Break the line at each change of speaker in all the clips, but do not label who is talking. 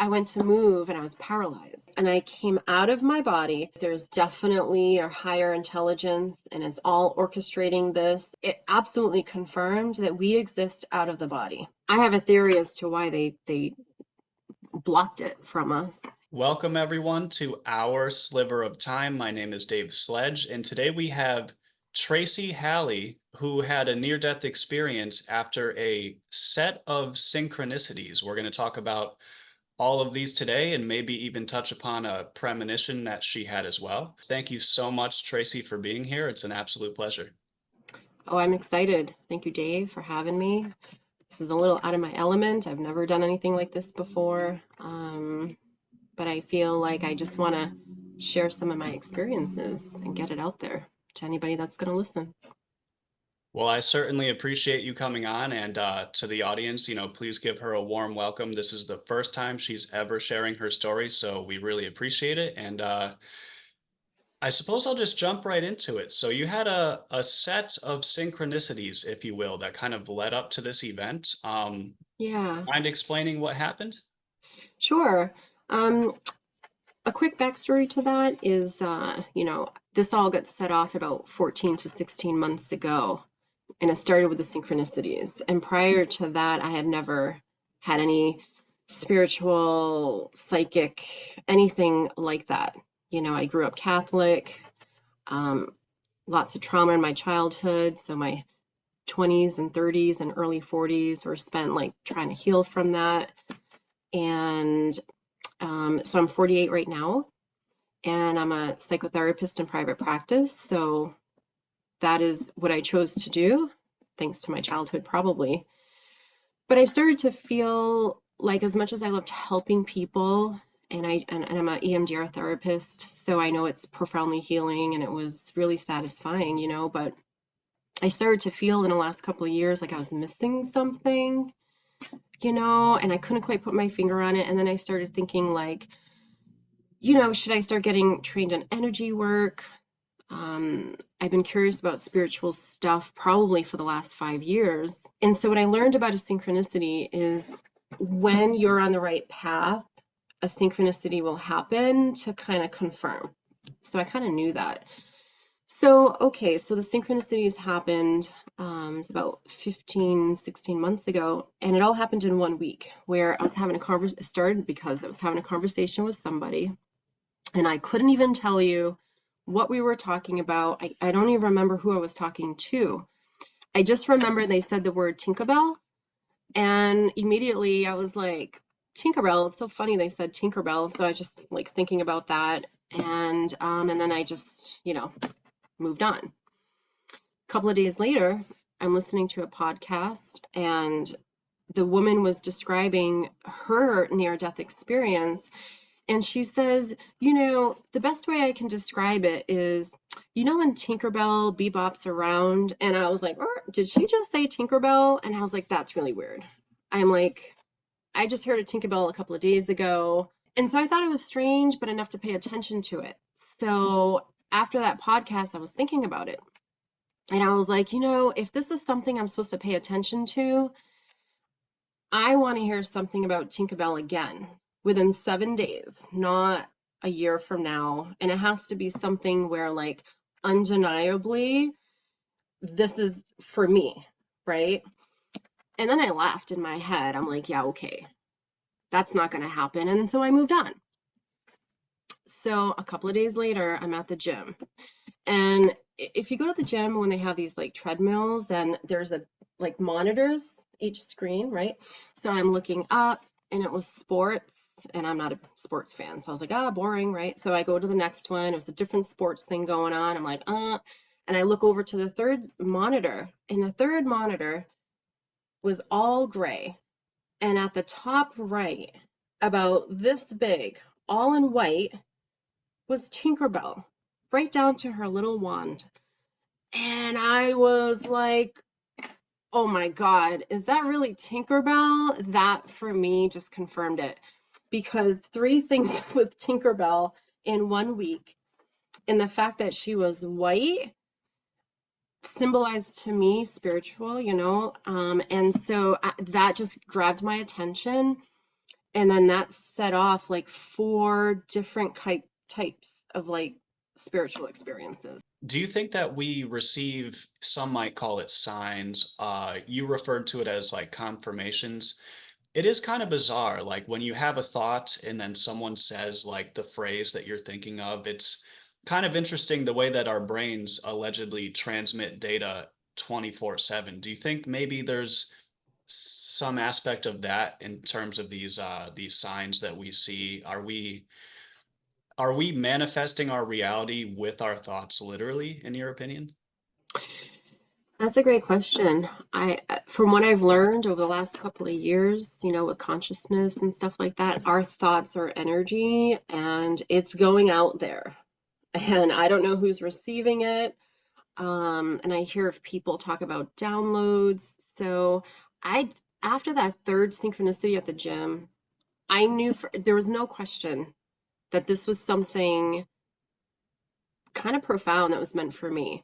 I went to move and I was paralyzed. And I came out of my body. There's definitely a higher intelligence and it's all orchestrating this. It absolutely confirmed that we exist out of the body. I have a theory as to why they blocked it from us.
Welcome, everyone, to Our Sliver of Time. My name is Dave Sledge, and today we have Tracy Halle, who had a near-death experience after a set of synchronicities. We're going to talk about all of these today and maybe even touch upon a premonition that she had as well. Thank you so much, Tracy, for being here. It's an absolute pleasure.
Oh, I'm excited. Thank you, Dave, for having me. This is a little out of my element. I've never done anything like this before. But I feel like I just want to share some of my experiences and get it out there to anybody that's going to listen.
Well, I certainly appreciate you coming on, and to the audience, please give her a warm welcome. This is the first time she's ever sharing her story, so we really appreciate it. And I suppose I'll just jump right into it. So you had a set of synchronicities, if you will, that kind of led up to this event.
Yeah,
Mind explaining what happened?
sure. Um, a quick backstory to that is, this all got set off about 14 to 16 months ago, and it started with the synchronicities. And prior to that, I had never had any spiritual, psychic, anything like that. I grew up Catholic, um, lots of trauma in my childhood, so my 20s and 30s and early 40s were spent like trying to heal from that. And so I'm 48 right now, and I'm a psychotherapist in private practice. So that is what I chose to do, thanks to my childhood, probably. But I started to feel like, as much as I loved helping people, and I'm an EMDR therapist, so I know it's profoundly healing and it was really satisfying, but I started to feel in the last couple of years like I was missing something, and I couldn't quite put my finger on it. And then I started thinking like, should I start getting trained in energy work? I've been curious about spiritual stuff probably for the last 5 years. And so what I learned about a synchronicity is when you're on the right path, a synchronicity will happen to kind of confirm. So I kind of knew that. So, okay, so the synchronicities happened, it's about 15, 16 months ago, and it all happened in 1 week where I was having a conversation. It started because I was having a conversation with somebody, and I couldn't even tell you what we were talking about. I don't even remember who I was talking to. I just remember they said the word Tinkerbell, and immediately I was like, Tinkerbell, it's so funny they said Tinkerbell. So I just like thinking about that, and then I just, moved on. A couple of days later, I'm listening to a podcast, and the woman was describing her near-death experience. And she says, the best way I can describe it is, when Tinkerbell bebops around, and I was like, did she just say Tinkerbell? And I was like, that's really weird. I'm like, I just heard a Tinkerbell a couple of days ago. And so I thought it was strange, but enough to pay attention to it. So after that podcast, I was thinking about it. And I was like, if this is something I'm supposed to pay attention to, I want to hear something about Tinkerbell again within 7 days, not a year from now. And it has to be something where, like, undeniably, this is for me, right? And then I laughed in my head. I'm like, yeah, okay, that's not going to happen. And so I moved on. So a couple of days later, I'm at the gym. And if you go to the gym when they have these like treadmills, then there's like monitors each screen, right? So I'm looking up, and it was sports, and I'm not a sports fan. So I was like, boring, right? So I go to the next one. It was a different sports thing going on. I'm like, and I look over to the third monitor, and the third monitor was all gray. And at the top right, about this big, all in white, was Tinkerbell, right down to her little wand. And I was like, oh my God, is that really Tinkerbell? That for me just confirmed it, because three things with Tinkerbell in 1 week, and the fact that she was white symbolized to me spiritual, and so that just grabbed my attention. And then that set off like four different types of like spiritual experiences.
Do you think that we receive, some might call it signs, you referred to it as like confirmations. It is kind of bizarre, like when you have a thought and then someone says like the phrase that you're thinking of, it's kind of interesting the way that our brains allegedly transmit data 24/7. Do you think maybe there's some aspect of that in terms of these signs that we see? Are we manifesting our reality with our thoughts literally, in your opinion?
That's a great question. From what I've learned over the last couple of years, with consciousness and stuff like that, our thoughts are energy and it's going out there. And I don't know who's receiving it. And I hear of people talk about downloads. So I, after that third synchronicity at the gym, I knew there was no question that this was something kind of profound that was meant for me.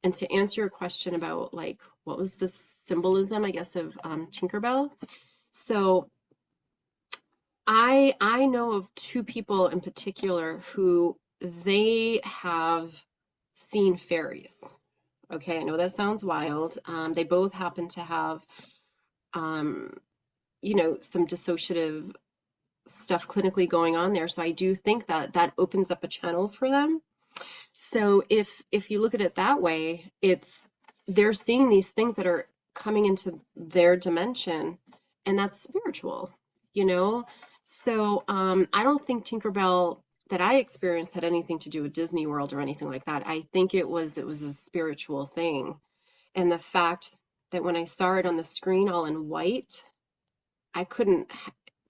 And to answer your question about like what was the symbolism, I guess, of Tinkerbell. So I know of two people in particular who they have seen fairies. Okay, I know that sounds wild. They both happen to have um, some dissociative stuff clinically going on there. So I do think that that opens up a channel for them. So if you look at it that way, it's they're seeing these things that are coming into their dimension, and that's spiritual, you know? So I don't think Tinkerbell that I experienced had anything to do with Disney World or anything like that. I think it was a spiritual thing. And the fact that when I saw it on the screen all in white, I couldn't,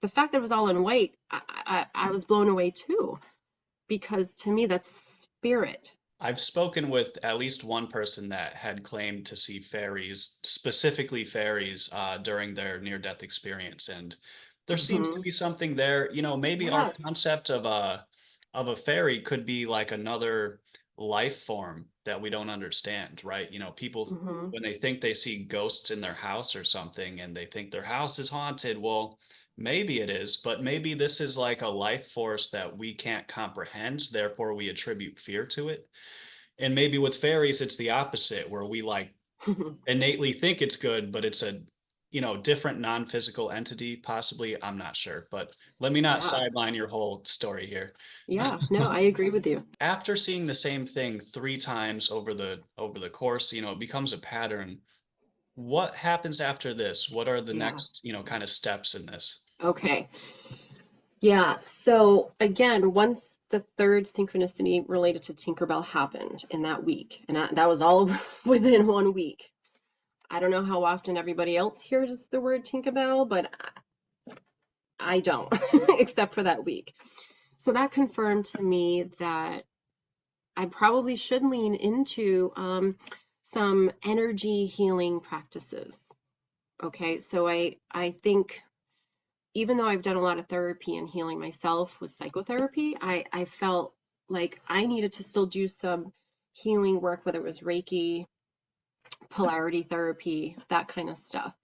the fact that it was all in white, I was blown away too, because to me that's spirit.
I've spoken with at least one person that had claimed to see fairies, specifically fairies, during their near-death experience, and there seems to
Hmm.
be something there. Maybe our
Yes.
concept of a fairy could be like another life form that we don't understand, right? People
Hmm.
when they think they see ghosts in their house or something, and they think their house is haunted. Well, maybe it is, but maybe this is like a life force that we can't comprehend, therefore we attribute fear to it. And maybe with fairies, it's the opposite, where we like innately think it's good, but it's a, different non-physical entity, possibly. I'm not sure, but let me not
Yeah.
sideline your whole story here.
Yeah. No, I agree with you.
After seeing the same thing three times over the course, it becomes a pattern. What happens after this? What are the
Yeah.
next, kind of steps in this?
Okay. Yeah. So again, once the third synchronicity related to Tinkerbell happened in that week, and that was all within 1 week. I don't know how often everybody else hears the word Tinkerbell, but I don't, except for that week. So that confirmed to me that I probably should lean into some energy healing practices. Okay, so I think even though I've done a lot of therapy and healing myself with psychotherapy, I felt like I needed to still do some healing work, whether it was Reiki, polarity therapy, that kind of stuff.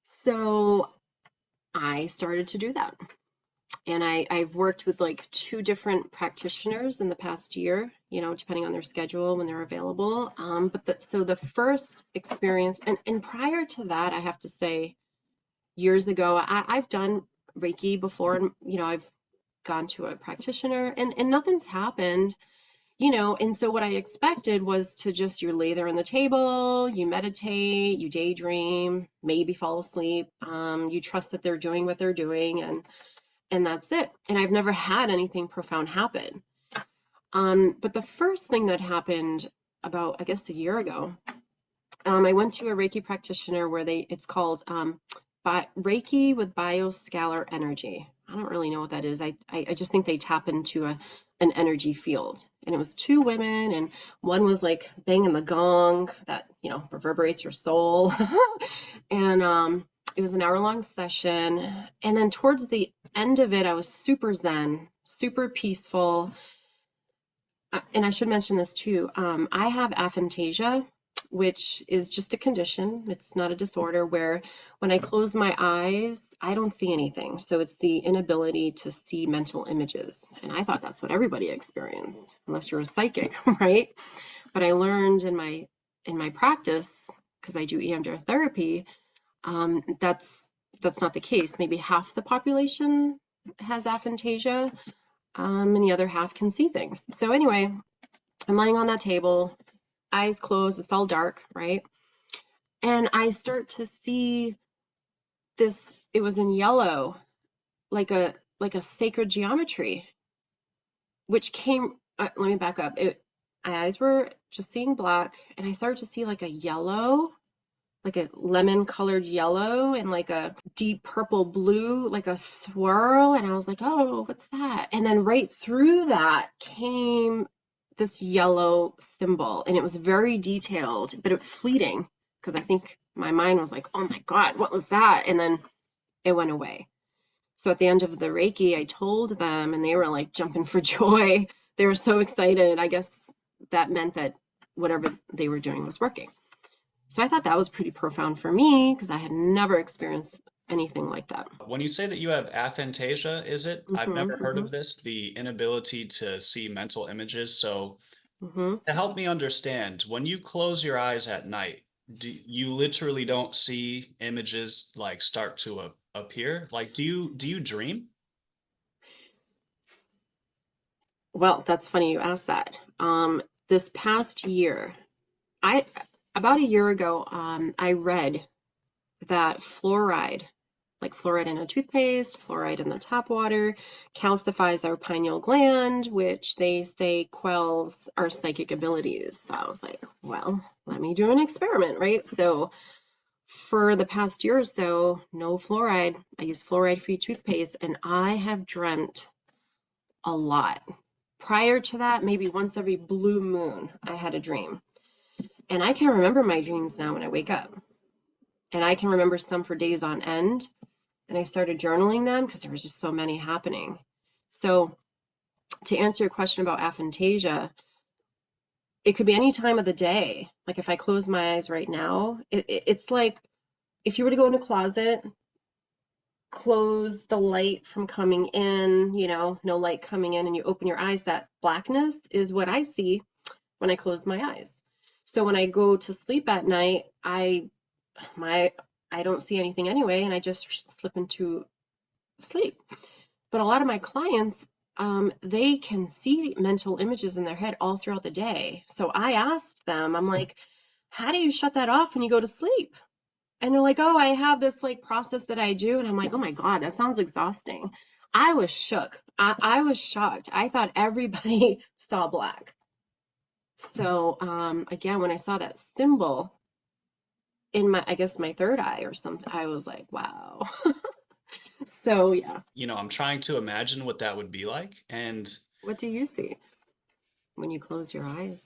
So I started to do that. And I've worked with like two different practitioners in the past year, depending on their schedule when they're available. So the first experience, and prior to that, I have to say, years ago, I've done Reiki before, and I've gone to a practitioner, and nothing's happened. And so what I expected was to just you lay there on the table, you meditate, you daydream, maybe fall asleep, you trust that they're doing what they're doing, and that's it. And I've never had anything profound happen. But the first thing that happened about, I guess, a year ago, I went to a Reiki practitioner where it's called Reiki with bioscalar energy. I don't really know what that is. I just think they tap into an energy field. And it was two women, and one was like banging the gong that, reverberates your soul. And it was an hour-long session. And then towards the end of it, I was super zen, super peaceful. And I should mention this too. I have aphantasia. which is just a condition. It's not a disorder where when I close my eyes, I don't see anything. So it's the inability to see mental images. And I thought that's what everybody experienced, unless you're a psychic, right? But I learned in my practice, because I do EMDR therapy, that's not the case. Maybe half the population has aphantasia, and the other half can see things. So anyway, I'm laying on that table, eyes closed, it's all dark, right? And I start to see this, it was in yellow, like a sacred geometry, which came, let me back up. My eyes were just seeing black, and I started to see like a yellow, like a lemon colored yellow and like a deep purple blue, like a swirl. And I was like, oh, what's that? And then right through that came this yellow symbol, and it was very detailed, but it was fleeting because I think my mind was like, oh my God, what was that? And then it went away. So at the end of the Reiki, I told them, and they were like jumping for joy. They were so excited. I guess that meant that whatever they were doing was working. So I thought that was pretty profound for me because I had never experienced anything like that.
When you say that you have aphantasia, is it? I've
Hmm.
never heard
Hmm.
of this, the inability to see mental images. So
Hmm.
to help me understand, when you close your eyes at night, you literally don't see images like start to appear? Like, do you dream?
Well, that's funny you asked that. This past year, I about a year ago, I read that fluoride, like fluoride in a toothpaste, fluoride in the tap water, calcifies our pineal gland, which they say quells our psychic abilities. So I was like, well, let me do an experiment, right? So for the past year or so, no fluoride. I use fluoride-free toothpaste, and I have dreamt a lot. Prior to that, maybe once every blue moon, I had a dream. And I can remember my dreams now when I wake up. And I can remember some for days on end. And I started journaling them because there was just so many happening. So to answer your question about aphantasia, it could be any time of the day. Like if I close my eyes right now, it's like if you were to go in a closet, close the light from coming in, no light coming in, and you open your eyes, that blackness is what I see when I close my eyes. So when I go to sleep at night, my I don't see anything anyway, and I just slip into sleep. But a lot of my clients, they can see mental images in their head all throughout the day. So I asked them, I'm like, how do you shut that off when you go to sleep? And they're like, oh, I have this like process that I do. And I'm like, oh my God, that sounds exhausting. I was shook. I was shocked. I thought everybody saw black. So again, when I saw that symbol in my, I guess my third eye or something, I was like, wow. So yeah,
I'm trying to imagine what that would be like, and
what do you see when you close your eyes?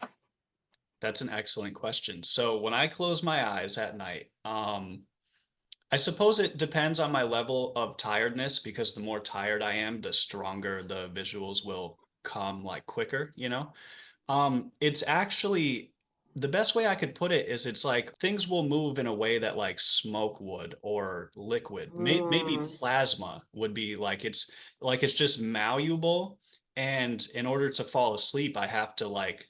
that's an excellent question. So when I close my eyes at night, I suppose it depends on my level of tiredness because the more tired I am, the stronger the visuals will come like quicker. It's actually the best way I could put it is it's like things will move in a way that like smoke would or liquid. Maybe
Mm.
plasma would be like it's just malleable. And in order to fall asleep, I have to like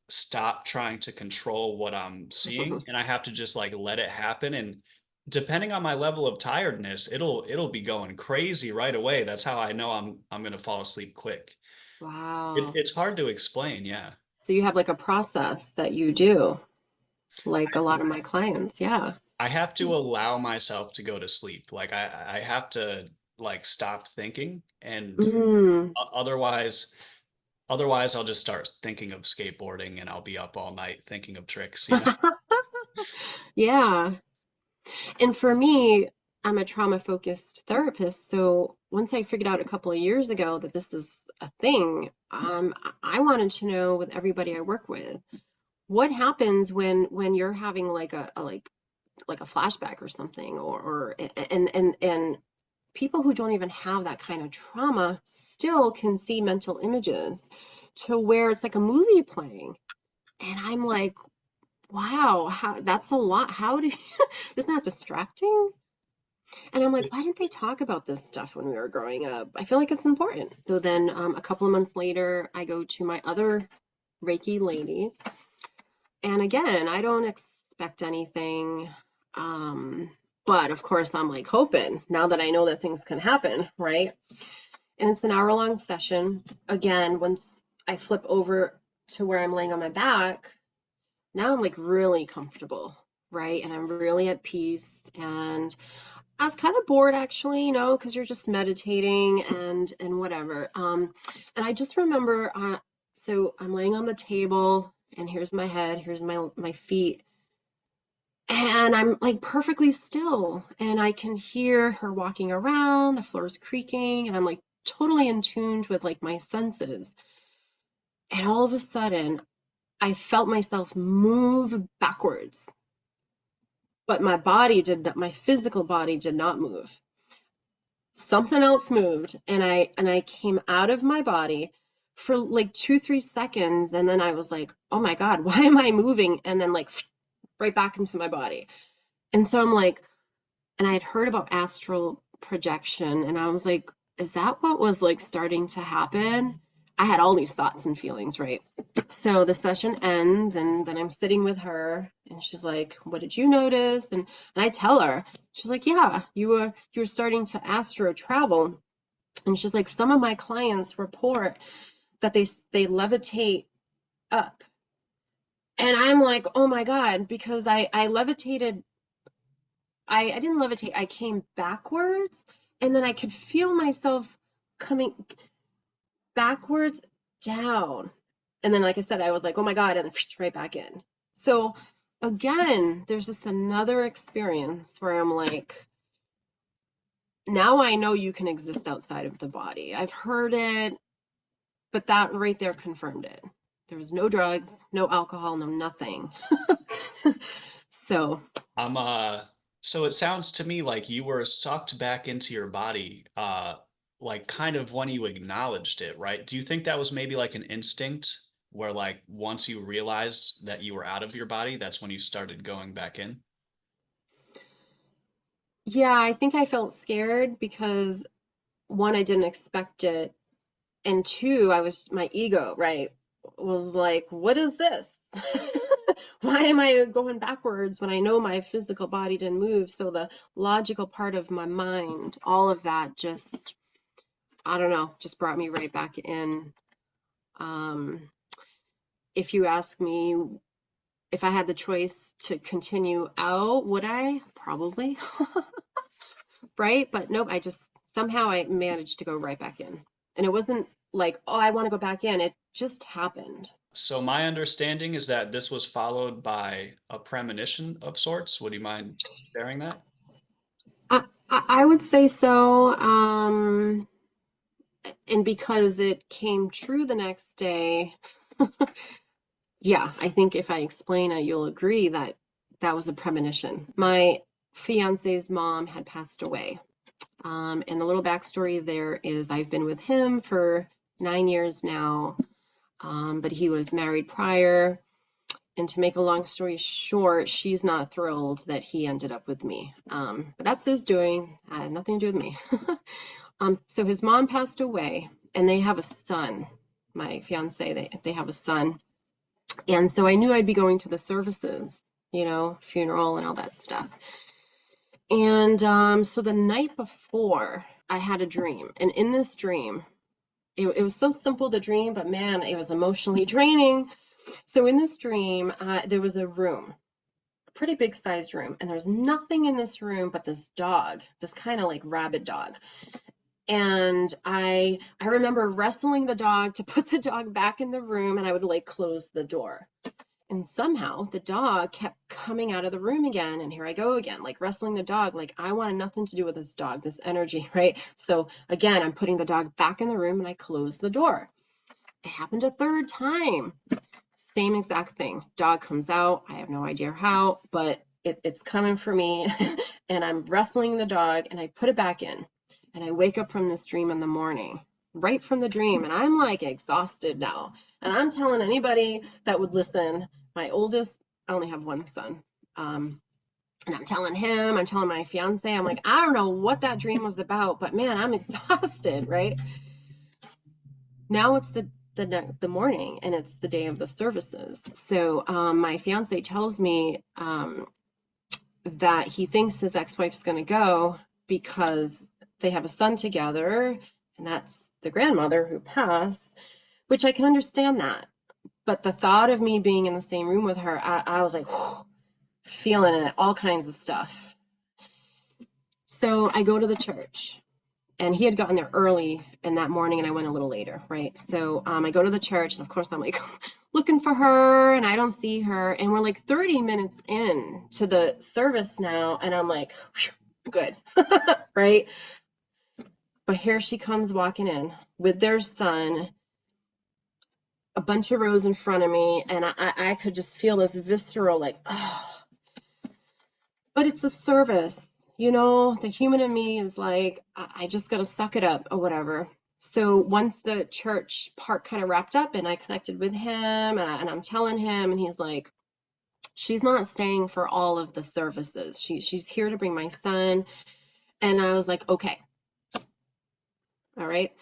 stop trying to control what I'm seeing and I have to just like let it happen. And depending on my level of tiredness, it'll be going crazy right away. That's how I know I'm gonna fall asleep quick.
Wow.
It's hard to explain, yeah.
So you have like a process that you do, like a lot of my clients. Yeah.
I have to allow myself to go to sleep. Like I have to like stop thinking and
Mm.
otherwise I'll just start thinking of skateboarding and I'll be up all night thinking of tricks.
Yeah. And for me, I'm a trauma focused therapist. So once I figured out a couple of years ago that this is a thing, I wanted to know with everybody I work with, what happens when you're having like a flashback or something, or and people who don't even have that kind of trauma still can see mental images to where it's like a movie playing. And I'm like, wow, that's a lot. How do you, isn't that distracting? And I'm like, why
It's
didn't they talk about this stuff when we were growing up? I feel like it's important. So then a couple of months later, I go to my other Reiki lady. And again, I don't expect anything. Um, but of course, I'm like hoping now that I know that things can happen, right? And it's an hour-long session. Again, once I flip over to where I'm laying on my back, now I'm like really comfortable, right? And I'm really at peace. And I was kind of bored actually, because you're just meditating and whatever. And I just remember, so I'm laying on the table, and here's my head, here's my feet, and I'm like perfectly still, and I can hear her walking around, the floor is creaking, and I'm like totally in tune with like my senses. And all of a sudden, I felt myself move backwards, but my physical body did not move. Something else moved, and I came out of my body for like 2, 3 seconds, and then I was like, oh my God, why am I moving? And then like right back into my body. And so I'm like, and I had heard about astral projection, and I was like, is that what was like starting to happen? I had all these thoughts and feelings, right? So the session ends, and then I'm sitting with her, and she's like, what did you notice? And I tell her, she's like, yeah, you were starting to astro travel. And she's like, some of my clients report that they levitate up. And I'm like, oh my God, because I levitated, I didn't levitate, I came backwards, and then I could feel myself coming backwards down. And then, like I said, I was like, oh my God, and then right back in. So again, there's just another experience where I'm like, now I know you can exist outside of the body. I've heard it, but that right there confirmed it. There was no drugs, no alcohol, no nothing. So,
I'm so it sounds to me like you were sucked back into your body, like kind of when you acknowledged it, right? Do you think that was maybe like an instinct where like once you realized that you were out of your body, that's when you started going back in?
yeah, I think I felt scared because one, I didn't expect it, and two, my ego, right, was like, what is this? Why am I going backwards when I know my physical body didn't move? So the logical part of my mind, all of that just, I don't know, just brought me right back in. Um, if you ask me if I had the choice to continue out, would I? Probably, right? But nope, I just somehow I managed to go right back in. And it wasn't like, oh, I want to go back in. It just happened.
So my understanding is that this was followed by a premonition of sorts. Would you mind sharing that?
I would say so. And because it came true the next day, yeah, I think if I explain it, you'll agree that that was a premonition. My fiance's mom had passed away. And the little backstory there is I've been with him for 9 years now, but he was married prior. And to make a long story short, she's not thrilled that he ended up with me. But that's his doing, nothing to do with me. So his mom passed away, and they have a son. My fiance, they have a son. And so I knew I'd be going to the services, funeral and all that stuff. And so the night before, I had a dream. And in this dream, it was so simple, the dream, but man, it was emotionally draining. So in this dream, there was a room, a pretty big sized room, and there was nothing in this room but this dog, this kind of like rabid dog. And I remember wrestling the dog to put the dog back in the room, and I would like close the door. And somehow the dog kept coming out of the room again. And here I go again, like wrestling the dog. Like I wanted nothing to do with this dog, this energy, right? So again, I'm putting the dog back in the room, and I close the door. It happened a third time. Same exact thing. Dog comes out. I have no idea how, but it's coming for me. And I'm wrestling the dog, and I put it back in. And I wake up from this dream in the morning, right from the dream. And I'm like exhausted now. And I'm telling anybody that would listen, my oldest I only have one son. And I'm telling him, I'm telling my fiance, I'm like, I don't know what that dream was about, but man, I'm exhausted, right? Now it's the morning and it's the day of the services. So my fiance tells me that he thinks his ex-wife's going to go because they have a son together, and that's the grandmother who passed, which I can understand that. But the thought of me being in the same room with her, I was like, whew, feeling it, all kinds of stuff. So I go to the church, and he had gotten there early in that morning, and I went a little later, right? So I go to the church, and of course I'm like looking for her, and I don't see her, and we're like 30 minutes in to the service now, and I'm like, good, right? But here she comes walking in with their son, a bunch of rows in front of me, and I could just feel this visceral, like, oh, but it's a service, you know, the human in me is like, I just got to suck it up or whatever. So once the church part kind of wrapped up and I connected with him and I'm telling him, and he's like, she's not staying for all of the services. She's here to bring my son. And I was like, okay, all right.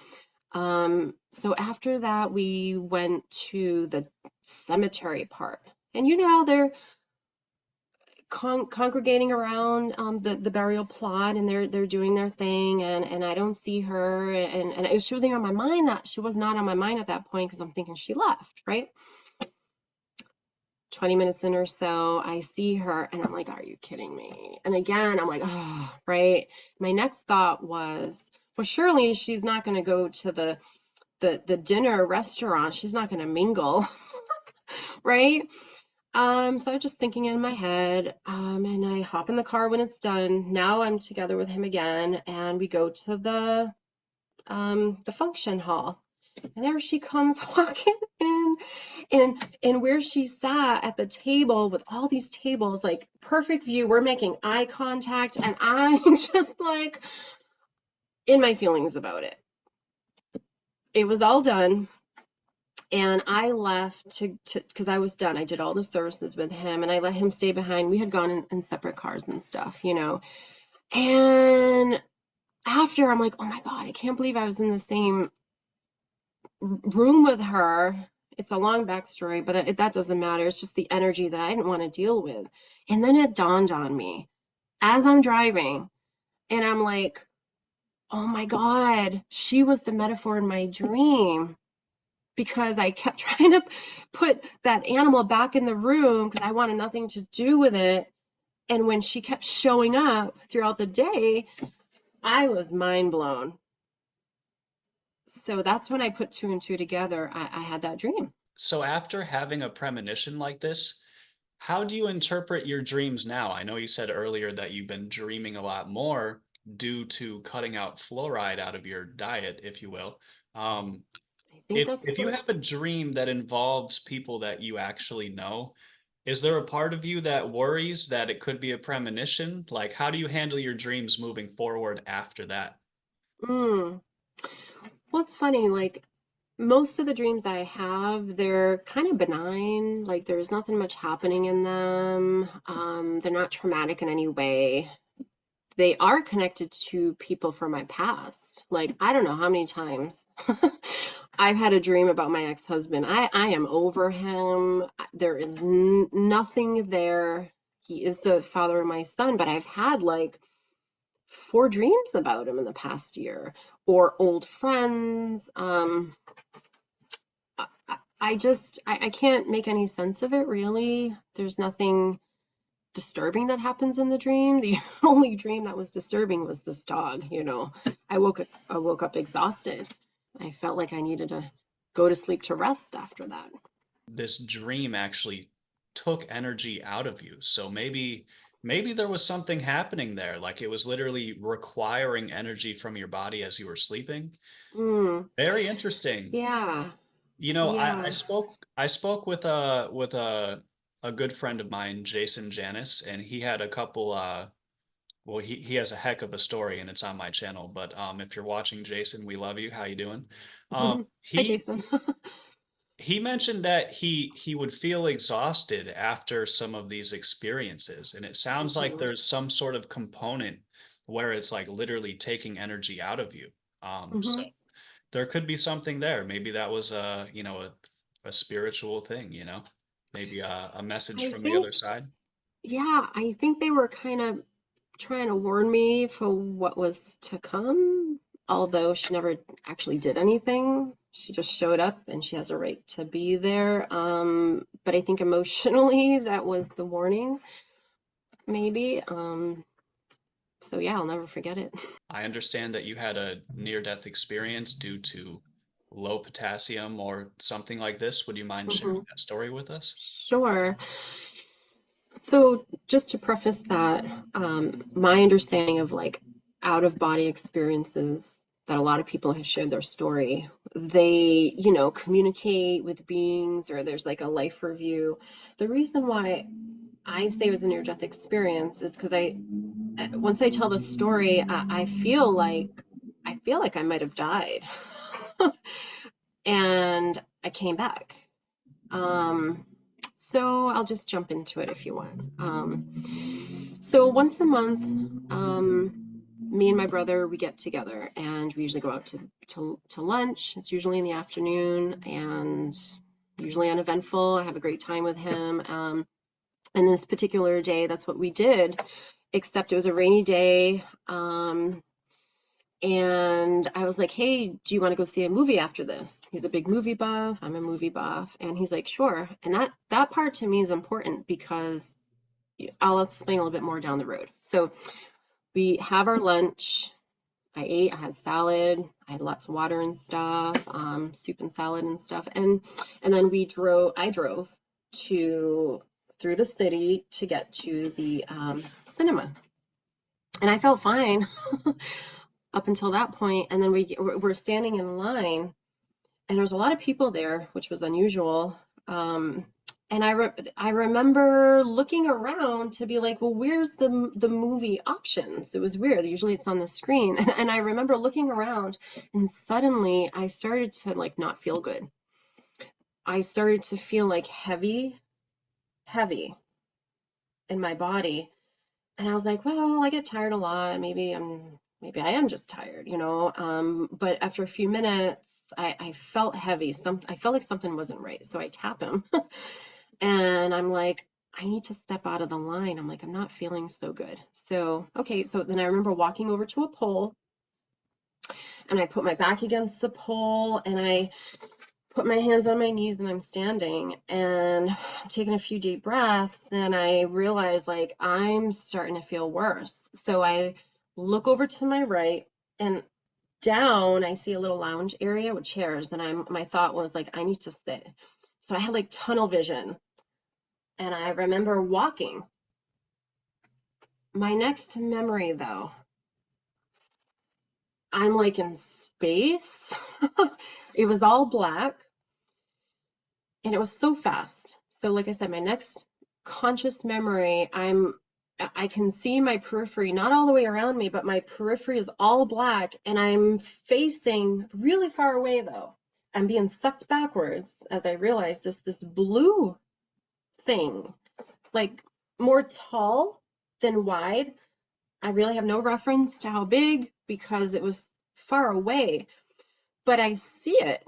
So after that, we went to the cemetery part. And you know, they're congregating around the burial plot, and they're doing their thing, and I don't see her, and she wasn't on my mind. That she was not on my mind at that point because I'm thinking she left, right? 20 minutes in or so, I see her and I'm like, are you kidding me? And again, I'm like, oh, right. My next thought was, well, surely she's not going to go to the dinner restaurant. She's not going to mingle, right? So I was just thinking in my head, and I hop in the car when it's done. Now I'm together with him again, and we go to the function hall. And there she comes walking in, and where she sat at the table with all these tables, like perfect view. We're making eye contact, and I'm just like in my feelings about it. It was all done. And I left to because I was done. I did all the services with him, and I let him stay behind. We had gone in separate cars and stuff, you know. And after, I'm like, oh my God, I can't believe I was in the same room with her. It's a long backstory, but that doesn't matter. It's just the energy that I didn't want to deal with. And then it dawned on me as I'm driving, and I'm like, oh my God, she was the metaphor in my dream. Because I kept trying to put that animal back in the room because I wanted nothing to do with it. And when she kept showing up throughout the day, I was mind blown. So that's when I put two and two together. I had that dream.
So after having a premonition like this, how do you interpret your dreams now? I know you said earlier that you've been dreaming a lot more due to cutting out fluoride out of your diet, if you will. Um,
I think that's
if you
what.
have a dream that involves people that you actually know, is there a part of you that worries that it could be a premonition? Like, how do you handle your dreams moving forward after that?
Mm. Well, it's funny. Like most of the dreams I have, they're kind of benign. Like there's nothing much happening in them. They're not traumatic in any way. They are connected to people from my past. Like, I don't know how many times I've had a dream about my ex-husband. I am over him. There is nothing there. He is the father of my son, but I've had like four dreams about him in the past year or old friends. I can't make any sense of it really. There's nothing disturbing that happens in the dream. The only dream that was disturbing was this dog, you know. I woke up exhausted. I felt like I needed to go to sleep to rest after that.
This dream actually took energy out of you. So maybe there was something happening there, like it was literally requiring energy from your body as you were sleeping.
Mm,
Very interesting.
yeah,
You know, I
yeah.
spoke with a good friend of mine, Jason Janis, and he had a couple well he has a heck of a story and it's on my channel, but if you're watching, Jason, we love you. How you doing?
Hi,
He
Jason.
He mentioned that he would feel exhausted after some of these experiences, and it sounds like
Hmm.
there's some sort of component where it's like literally taking energy out of you. So
Hmm.
there could be something there. Maybe that was a spiritual thing, maybe a message
I
from the
think,
other side.
yeah, I think they were kind of trying to warn me for what was to come, although she never actually did anything. She just showed up and she has a right to be there. But I think emotionally that was the warning, maybe. So yeah, I'll never forget it.
I understand that you had a near-death experience due to low potassium or something like this. Would you mind
Hmm.
sharing that story with us?
Sure. So just to preface that, my understanding of like out of body experiences that a lot of people have shared their story, they, communicate with beings or there's like a life review. The reason why I say it was a near death experience is because once I tell the story, I feel like I might have died. And I came back. Um, so I'll just jump into it if you want. So once a month, me and my brother, we get together and we usually go out to lunch. It's usually in the afternoon and usually uneventful. I have a great time with him. And this particular day, that's what we did, except it was a rainy day. And I was like, hey, do you want to go see a movie after this? He's a big movie buff. I'm a movie buff. And he's like, sure. And that part to me is important because I'll explain a little bit more down the road. So we have our lunch. I ate, I had salad, I had lots of water and stuff, soup and salad and stuff. And then I drove to through the city to get to the cinema. And I felt fine up until that point. And then we're standing in line and there was a lot of people there, which was unusual. Um, and I remember looking around to be like, well, where's the movie options? It was weird. Usually it's on the screen. And I remember looking around and suddenly I started to like not feel good. I started to feel like heavy in my body. And I was like, well, I get tired a lot. Maybe I am just tired, you know. But after a few minutes, I felt heavy. I felt like something wasn't right. So I tap him and I'm like, I need to step out of the line. I'm like, I'm not feeling so good. So, okay. So then I remember walking over to a pole and I put my back against the pole and I put my hands on my knees and I'm standing and I'm taking a few deep breaths and I realize like I'm starting to feel worse. So I look over to my right and down I see a little lounge area with chairs and my thought was like I need to sit. So I had like tunnel vision and I remember walking. My next memory though, I'm like in space. It was all black and it was so fast. So like I said, my next conscious memory, I can see my periphery, not all the way around me, but my periphery is all black and I'm facing really far away though. I'm being sucked backwards as I realize this blue thing, like more tall than wide. I really have no reference to how big because it was far away, but I see it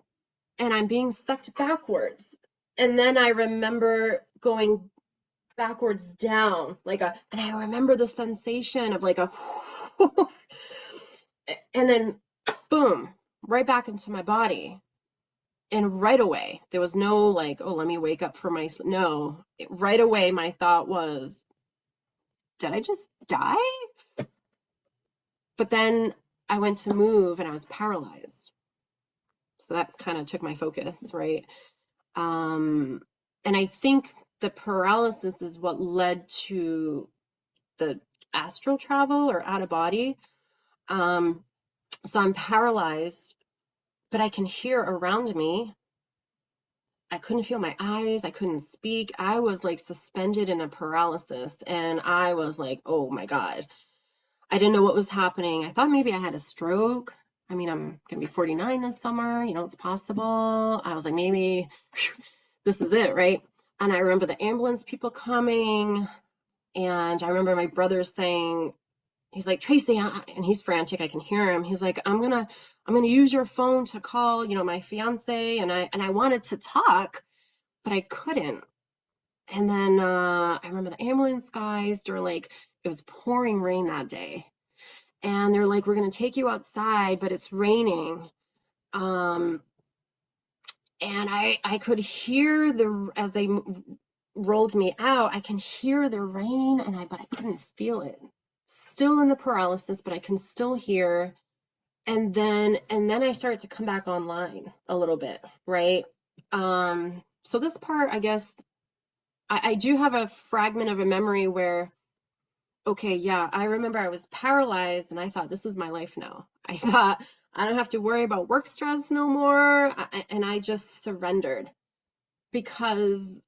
and I'm being sucked backwards. And then I remember going backwards down, and I remember the sensation of like a, and then boom, right back into my body. And right away, there was no like, oh, let me wake up for no, right away, my thought was, did I just die? But then I went to move and I was paralyzed. So that kind of took my focus, right? Um, and I think the paralysis is what led to the astral travel or out of body. Um, so I'm paralyzed, but I can hear around me. I couldn't feel my eyes. I couldn't speak. I was like suspended in a paralysis. And I was like, oh my God. I didn't know what was happening. I thought maybe I had a stroke. I mean, I'm gonna be 49 this summer, you know, it's possible. I was like, maybe this is it, right? And I remember the ambulance people coming, and I remember my brother saying, he's like, Tracy, and he's frantic, I can hear him. He's like, I'm gonna use your phone to call, you know, my fiance, and I wanted to talk, but I couldn't. And then I remember the ambulance guys, they're like, it was pouring rain that day. And they're like, we're going to take you outside, but it's raining. Um, and I could hear as they rolled me out, I can hear the rain, but I couldn't feel it. Still in the paralysis, but I can still hear. And then I started to come back online a little bit, right? So this part, I guess, I do have a fragment of a memory where, okay, yeah, I remember I was paralyzed and I thought, this is my life now. I thought, I don't have to worry about work stress no more. And I just surrendered because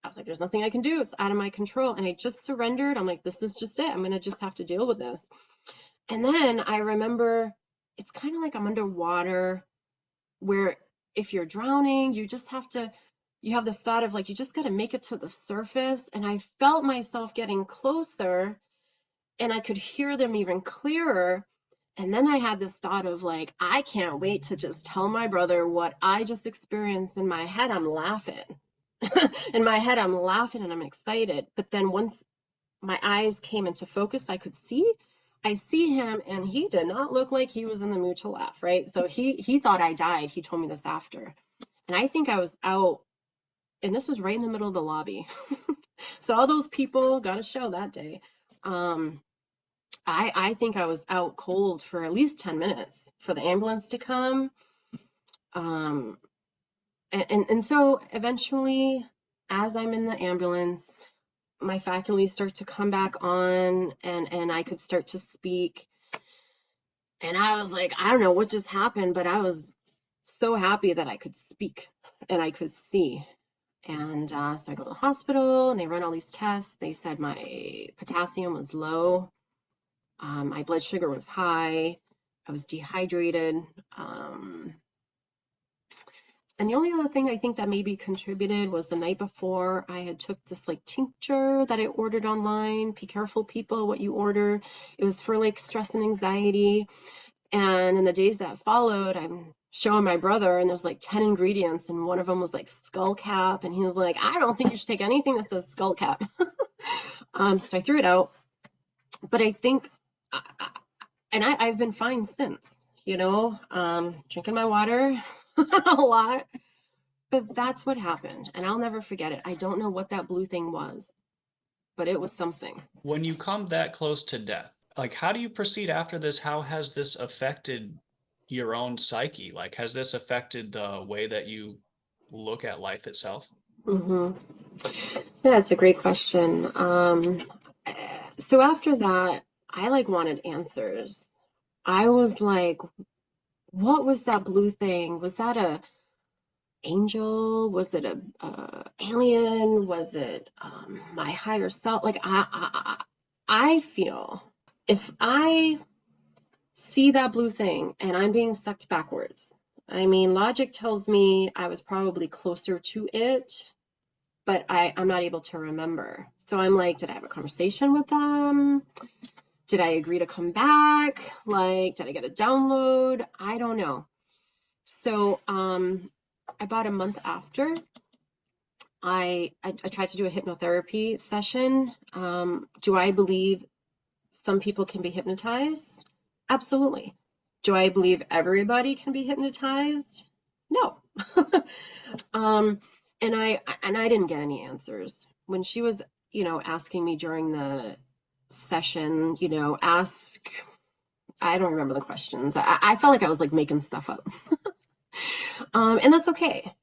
I was like, there's nothing I can do. It's out of my control. And I just surrendered. I'm like, this is just it. I'm going to just have to deal with this. And then I remember it's kind of like I'm underwater, where if you're drowning, you have this thought of like, you just got to make it to the surface. And I felt myself getting closer, and I could hear them even clearer. And then I had this thought of like, I can't wait to just tell my brother what I just experienced. In my head, I'm laughing. In my head, I'm laughing and I'm excited. But then once my eyes came into focus, I see him, and he did not look like he was in the mood to laugh, right? So he thought I died. He told me this after. And I think I was out, and this was right in the middle of the lobby. So all those people got a show that day. I think I was out cold for at least 10 minutes for the ambulance to come. Um, and so eventually, as I'm in the ambulance, my faculties start to come back on, and I could start to speak. And I was like, I don't know what just happened, but I was so happy that I could speak and I could see. And so I go to the hospital and they run all these tests. They said my potassium was low. My blood sugar was high. I was dehydrated. And the only other thing I think that maybe contributed was the night before I had took this like tincture that I ordered online. Be careful, people, what you order. It was for like stress and anxiety. And in the days that followed, I'm showing my brother, and there's like 10 ingredients, and one of them was like skull cap. And he was like, I don't think you should take anything that says skull cap. So I threw it out. But I think, I've been fine since, you know, drinking my water a lot. But that's what happened, and I'll never forget it. I don't know what that blue thing was, but it was something.
When you come that close to death, like how do you proceed after this? How has this affected your own psyche? Like, has this affected the way that you look at life itself?
Hmm. Yeah, it's a great question. So after that, I like wanted answers. I was like, what was that blue thing? Was that a angel? Was it a alien? Was it my higher self? Like I feel if I see that blue thing and I'm being sucked backwards, I mean, logic tells me I was probably closer to it, but I'm not able to remember. So I'm like, did I have a conversation with them? Did I agree to come back? Like, did I get a download? I don't know. So about a month after, I tried to do a hypnotherapy session. Do I believe some people can be hypnotized? Absolutely. Do I believe everybody can be hypnotized? No. um, and I didn't get any answers. When she was, you know, asking me during the session, you know, I don't remember the questions. I felt like I was like making stuff up. And that's okay.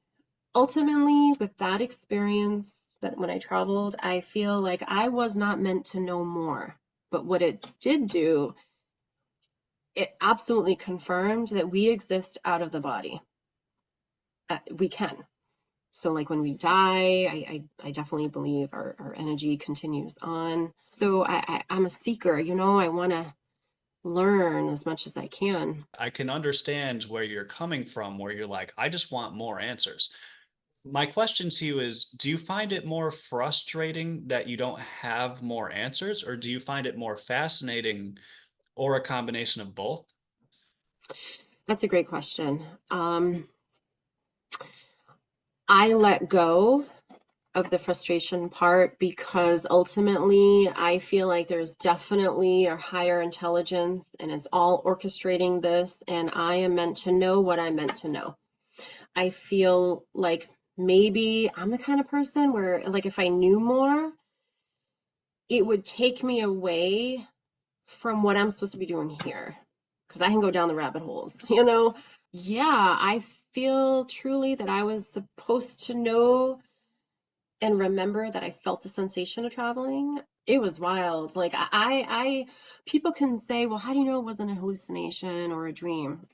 Ultimately, with that experience, that when I traveled, I feel like I was not meant to know more. But what it did do, it absolutely confirmed that we exist out of the body. We can. So like when we die, I definitely believe our energy continues on. So I'm a seeker, you know, I want to learn as much as I can.
I can understand where you're coming from, where you're like, I just want more answers. My question to you is, do you find it more frustrating that you don't have more answers, or do you find it more fascinating, or a combination of both?
That's a great question. I let go of the frustration part because ultimately I feel like there's definitely a higher intelligence and it's all orchestrating this, and I am meant to know what I'm meant to know. I feel like maybe I'm the kind of person where, like, if I knew more, it would take me away from what I'm supposed to be doing here because I can go down the rabbit holes, you know? Yeah, I feel truly that I was supposed to know and remember that I felt the sensation of traveling. It was wild. Like people can say, well, how do you know it wasn't a hallucination or a dream?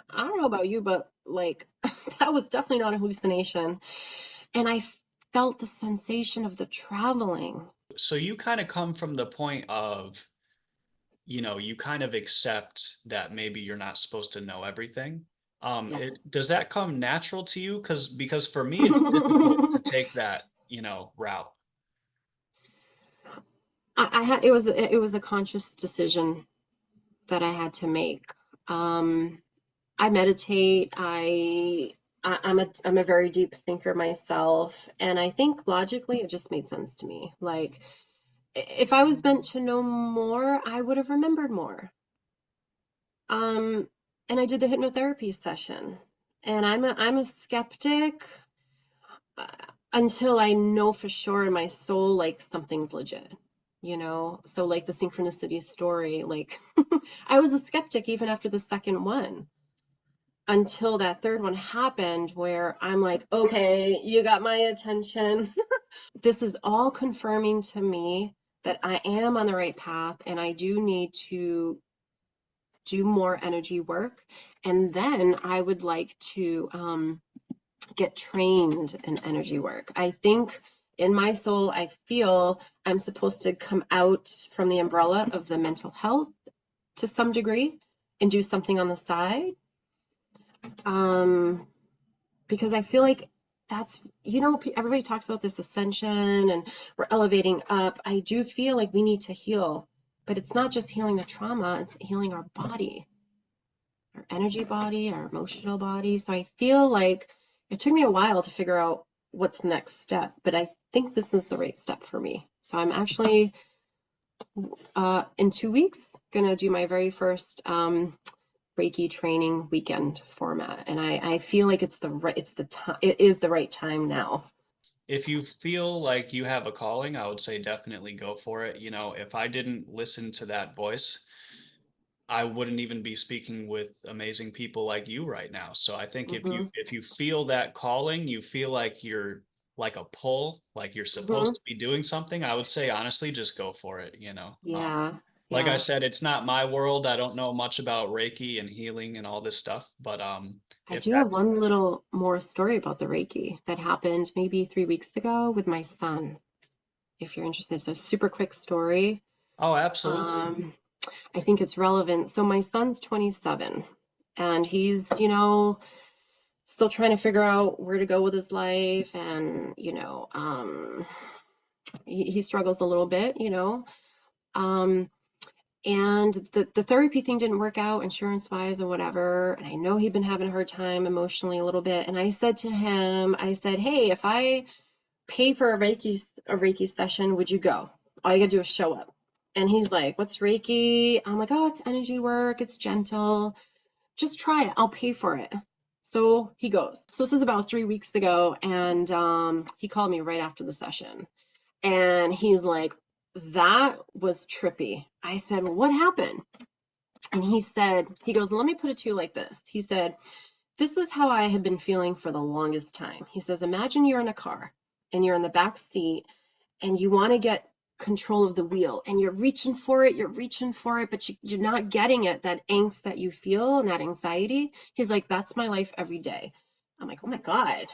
I don't know about you, but like that was definitely not a hallucination. And I felt the sensation of the traveling.
So you kind of come from the point of, you kind of accept that maybe you're not supposed to know everything.
Yes.
Does that come natural to you? Because for me, it's difficult to take that, route.
I had it was a conscious decision that I had to make. Um, I meditate. I'm a very deep thinker myself, and I think logically it just made sense to me. Like if I was meant to know more, I would have remembered more. Um, and I did the hypnotherapy session, and I'm a skeptic uh, until I know for sure in my soul like something's legit. So like the synchronicity story, like I was a skeptic even after the second one until that third one happened where I'm like, okay, you got my attention. This is all confirming to me that I am on the right path and I do need to do more energy work. And then I would like to get trained in energy work. I think in my soul, I feel I'm supposed to come out from the umbrella of the mental health to some degree and do something on the side. Um, because I feel like everybody talks about this ascension and we're elevating up. I do feel like we need to heal, but it's not just healing the trauma, it's healing our body, our energy body, our emotional body. So I feel like it took me a while to figure out what's the next step, but I think this is the right step for me. So I'm actually in 2 weeks gonna do my very first Reiki training weekend format, and I feel like it is the right time now.
If you feel like you have a calling, I would say definitely go for it. If I didn't listen to that voice, I wouldn't even be speaking with amazing people like you right now. So I think if you
Hmm.
if you feel that calling, you feel like you're like a pull, like you're supposed
Hmm.
to be doing something, I would say honestly, just go for it.
Yeah,
Like I
yeah.
said, it's not my world. I don't know much about Reiki and healing and all this stuff, but
I
if
do have
that's
one little more story about the Reiki that happened maybe 3 weeks ago with my son, if you're interested. It's a super quick story.
oh, absolutely.
Um, I think it's relevant. So my son's 27 and he's, still trying to figure out where to go with his life and, he struggles a little bit. Um, and the therapy thing didn't work out insurance wise or whatever. And I know he'd been having a hard time emotionally a little bit. And I said to him, I said, hey, if I pay for a Reiki session, would you go? All you gotta do is show up. And he's like, what's Reiki? I'm like, oh, it's energy work. It's gentle. Just try it. I'll pay for it. So he goes. So this is about 3 weeks ago. And he called me right after the session. And he's like, that was trippy. I said, well, what happened? And he goes, let me put it to you like this. He said, this is how I have been feeling for the longest time. He says, imagine you're in a car and you're in the back seat and you want to get control of the wheel and you're reaching for it, but you're not getting it, that angst that you feel and that anxiety. He's like, that's my life every day. I'm like, oh my God,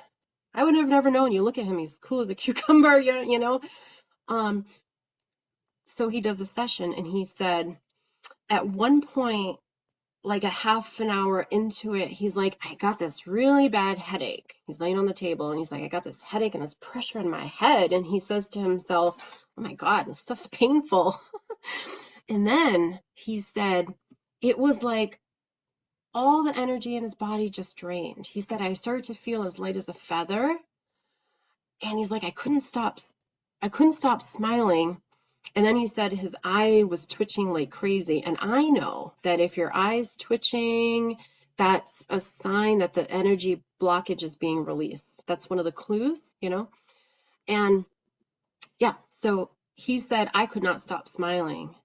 I would have never known. You look at him, he's cool as a cucumber, you know? Um, so he does a session and he said, At one point, like a half an hour into it, he's like, I got this really bad headache. He's laying on the table and he's like, I got this headache and this pressure in my head. And he says to himself, oh my God, this stuff's painful. And then he said, it was like all the energy in his body just drained. He said, I started to feel as light as a feather. And he's like, I couldn't stop smiling. And then he said his eye was twitching like crazy. And I know that if your eye's twitching, that's a sign that the energy blockage is being released. That's one of the clues, you know? And yeah, so he said, I could not stop smiling.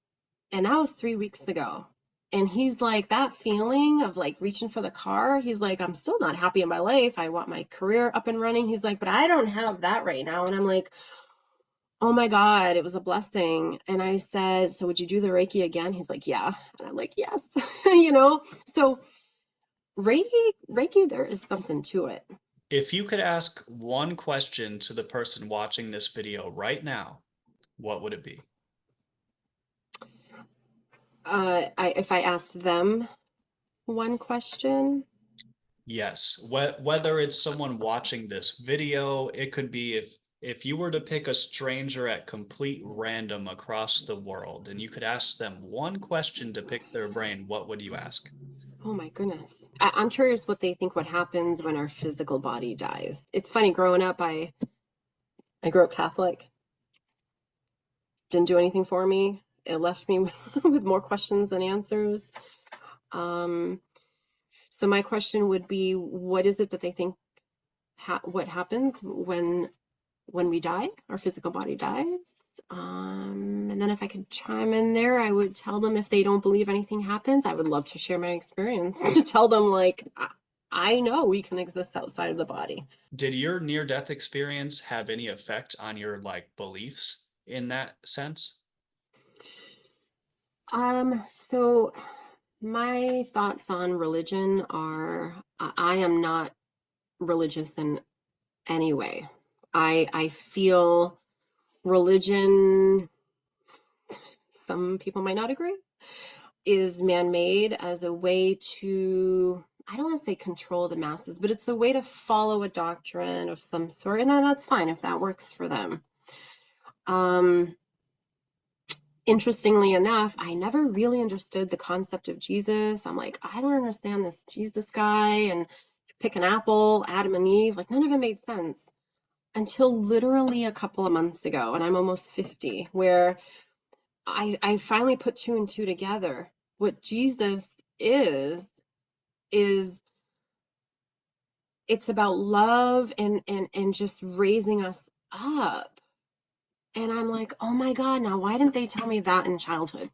And that was 3 weeks ago. And he's like, that feeling of like reaching for the car, he's like, I'm still not happy in my life. I want my career up and running. He's like, but I don't have that right now. And I'm like, oh my God, it was a blessing. And I said, so would you do the Reiki again? He's like, yeah. And I'm like, yes, you know? So Reiki, there is something to it.
If you could ask one question to the person watching this video right now, what would it be?
If I asked them one question,
Yes, whether it's someone watching this video, it could be if you were to pick a stranger at complete random across the world and you could ask them one question to pick their brain, what would you ask?
oh my goodness. I'm curious what they think what happens when our physical body dies. It's funny, growing up, I grew up Catholic. Didn't do anything for me. It left me with more questions than answers. Um, so my question would be, what is it that they think what happens when we die, our physical body dies? And then if I could chime in there, I would tell them if they don't believe anything happens, I would love to share my experience to tell them like I know we can exist outside of the body.
Did your near-death experience have any effect on your like beliefs in that sense?
So my thoughts on religion are I am not religious in any way. I feel religion, some people might not agree, is man-made as a way to, I don't want to say control the masses, but it's a way to follow a doctrine of some sort, and then that's fine if that works for them. Um, Interestingly enough, I never really understood the concept of Jesus. I'm like, I don't understand this Jesus guy and pick an apple, Adam and Eve, like none of it made sense until literally a couple of months ago, and I'm almost 50, where I finally put two and two together. What Jesus is it's about love and just raising us up. And I'm like, oh my God, now why didn't they tell me that in childhood?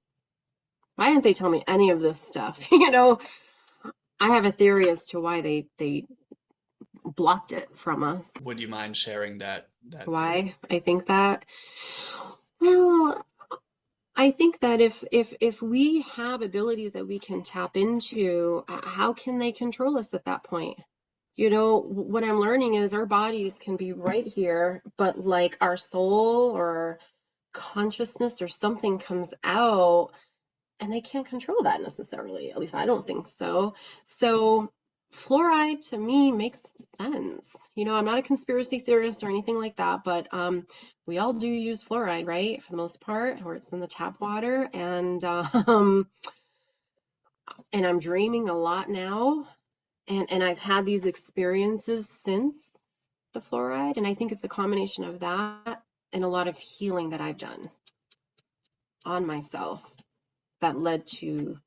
Why didn't they tell me any of this stuff? You know, I have a theory as to why they blocked it from us.
Would you mind sharing that theory?
Why I think that? Well, I think that if we have abilities that we can tap into, how can they control us at that point? You know, what I'm learning is our bodies can be right here, but like our soul or consciousness or something comes out and they can't control that necessarily. At least I don't think so. So fluoride to me makes sense. You know, I'm not a conspiracy theorist or anything like that, but we all do use fluoride, right? For the most part, or it's in the tap water. And I'm dreaming a lot now. And I've had these experiences since the fluoride. And I think it's a combination of that and a lot of healing that I've done on myself that led to,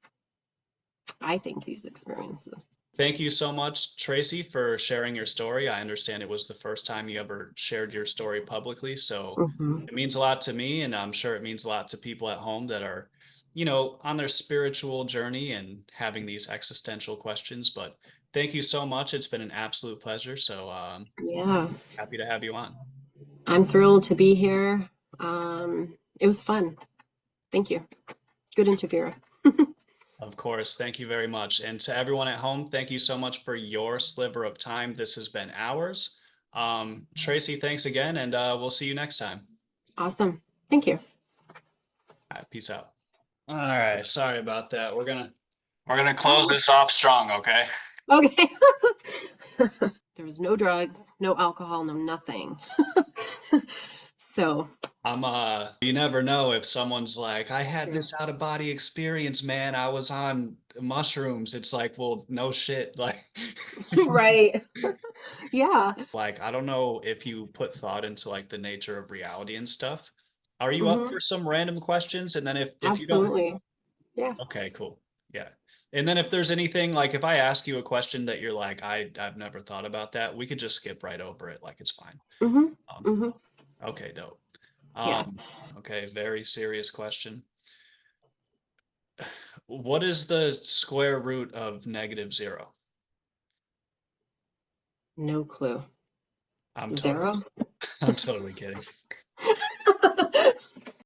I think, these experiences.
Thank you so much, Tracy, for sharing your story. I understand it was the first time you ever shared your story publicly, so
Mm-hmm.
it means a lot to me, and I'm sure it means a lot to people at home that are, on their spiritual journey and having these existential questions. But thank you so much. It's been an absolute pleasure. So
Yeah,
happy to have you on.
I'm thrilled to be here. It was fun. Thank you. Good interviewer.
Of course. Thank you very much. And to everyone at home, thank you so much for your sliver of time. This has been ours. Tracy, thanks again, and we'll see you next time.
Awesome. Thank you.
All right, peace out. All right, sorry about that. We're gonna close this off strong, okay?
Okay. There was no drugs, no alcohol, no nothing. So,
You never know if someone's like, I had
true.
this out of body experience, man. I was on mushrooms. It's like, well, no shit. Like,
Right. Yeah.
like, I don't know if you put thought into like the nature of reality and stuff. Are you up
Hmm.
for some random questions? And then if you don't,
Absolutely. Yeah.
okay, cool. Yeah. And then if there's anything like if I ask you a question that you're like, I've never thought about that, we could just skip right over it. Like it's fine.
Hmm.
Um,
Hmm.
okay, dope.
Yeah.
Okay, very serious question. What is the square root of -0?
No clue.
I'm totally
Zero?
I'm totally kidding.